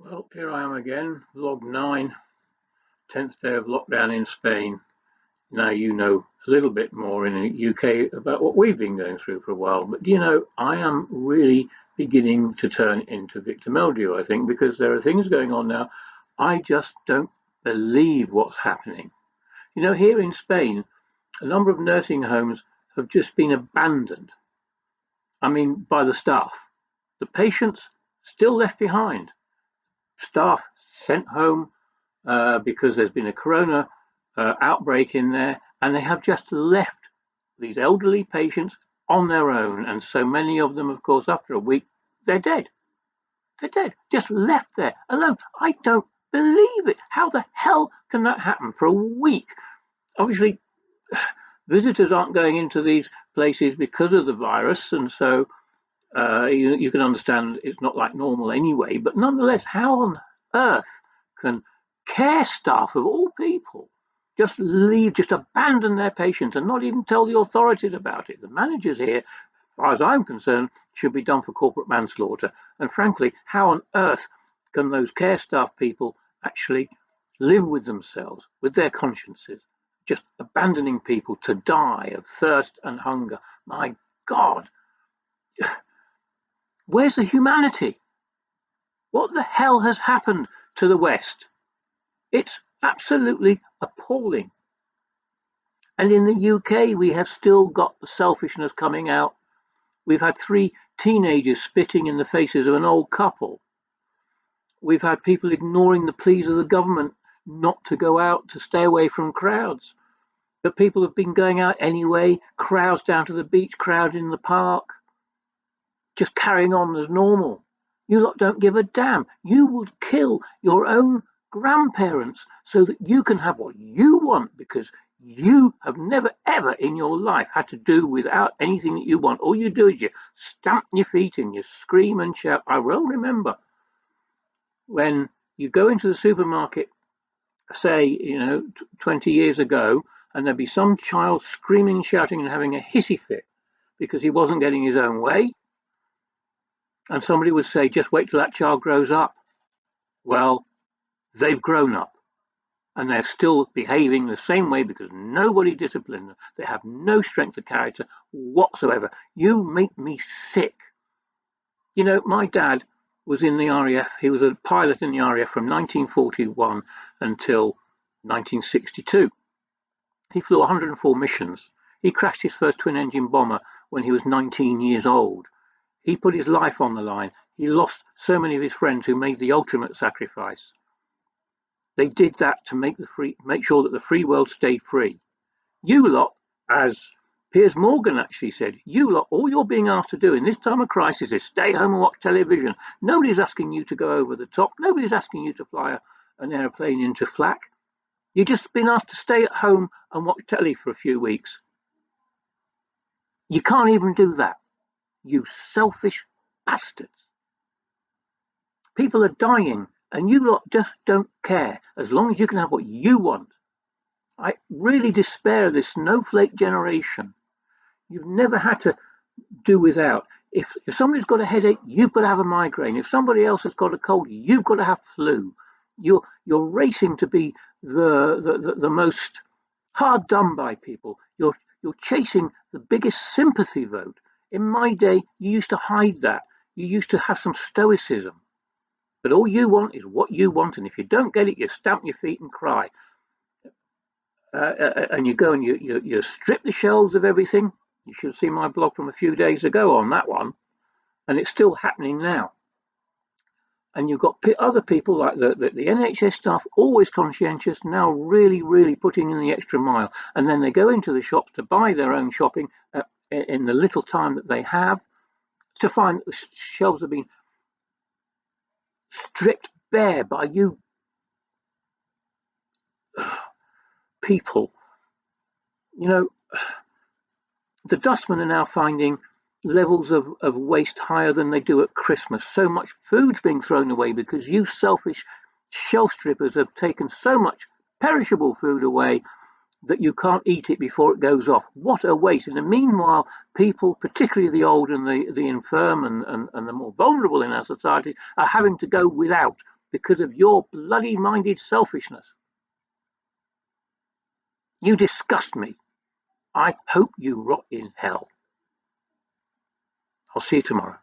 Well, here I am again, vlog 9, 10th day of lockdown in Spain. Now you know a little bit more in the UK about what we've been going through for a while, but I am really beginning to turn into Victor Meldrew, I think, because there are things going on now. I just don't believe what's happening. Here in Spain, a number of nursing homes have just been abandoned. I mean, by the staff. The patients still left behind. Staff sent home because there's been a corona outbreak in there, and they have just left these elderly patients on their own. And so many of them, of course, after a week, they're dead. They're dead, just left there alone. I don't believe it. How the hell can that happen for a week? Obviously, visitors aren't going into these places because of the virus, and so you can understand it's not like normal anyway. But nonetheless, how on earth can care staff of all people just leave, just abandon their patients and not even tell the authorities about it? The managers here, as far as I'm concerned, should be done for corporate manslaughter. And frankly, how on earth can those care staff people actually live with themselves, with their consciences, just abandoning people to die of thirst and hunger? My God, where's the humanity? What the hell has happened to the West? It's absolutely appalling. And in the UK, we have still got the selfishness coming out. We've had 3 teenagers spitting in the faces of an old couple. We've had people ignoring the pleas of the government not to go out, to stay away from crowds. But people have been going out anyway, crowds down to the beach, crowds in the park, just carrying on as normal. You lot don't give a damn. You would kill your own grandparents so that you can have what you want, because you have never ever in your life had to do without anything that you want. All you do is you stamp your feet and you scream and shout. I well remember when you go into the supermarket, say, 20 years ago, and there'd be some child screaming and shouting and having a hissy fit because he wasn't getting his own way. And somebody would say, just wait till that child grows up. Well, they've grown up and they're still behaving the same way because nobody disciplined them. They have no strength of character whatsoever. You make me sick. My dad was in the RAF. He was a pilot in the RAF from 1941 until 1962. He flew 104 missions. He crashed his first twin-engine bomber when he was 19 years old. He put his life on the line. He lost so many of his friends who made the ultimate sacrifice. They did that to make sure that the free world stayed free. You lot, as Piers Morgan actually said, you lot, all you're being asked to do in this time of crisis is stay home and watch television. Nobody's asking you to go over the top. Nobody's asking you to fly an airplane into flak. You've just been asked to stay at home and watch telly for a few weeks. You can't even do that. You selfish bastards. People are dying and you lot just don't care as long as you can have what you want. I really despair of this snowflake generation. You've never had to do without. If somebody's got a headache, you've got to have a migraine. If somebody else has got a cold, you've got to have flu. You're racing to be the most hard done by people. You're chasing the biggest sympathy vote. In my day, you used to hide that. You used to have some stoicism. But all you want is what you want, and if you don't get it, you stamp your feet and cry. And you go and you strip the shelves of everything. You should see my blog from a few days ago on that one, and it's still happening now. And you've got other people like the NHS staff, always conscientious, now really, really putting in the extra mile. And then they go into the shops to buy their own shopping in the little time that they have, to find that the shelves have been stripped bare by you people. The dustmen are now finding levels of waste higher than they do at Christmas. So much food's being thrown away because you selfish shelf strippers have taken so much perishable food away that you can't eat it before it goes off. What a waste. In the meanwhile, people, particularly the old and the infirm and the more vulnerable in our society, are having to go without. because of your bloody-minded selfishness. You disgust me. I hope you rot in hell. I'll see you tomorrow.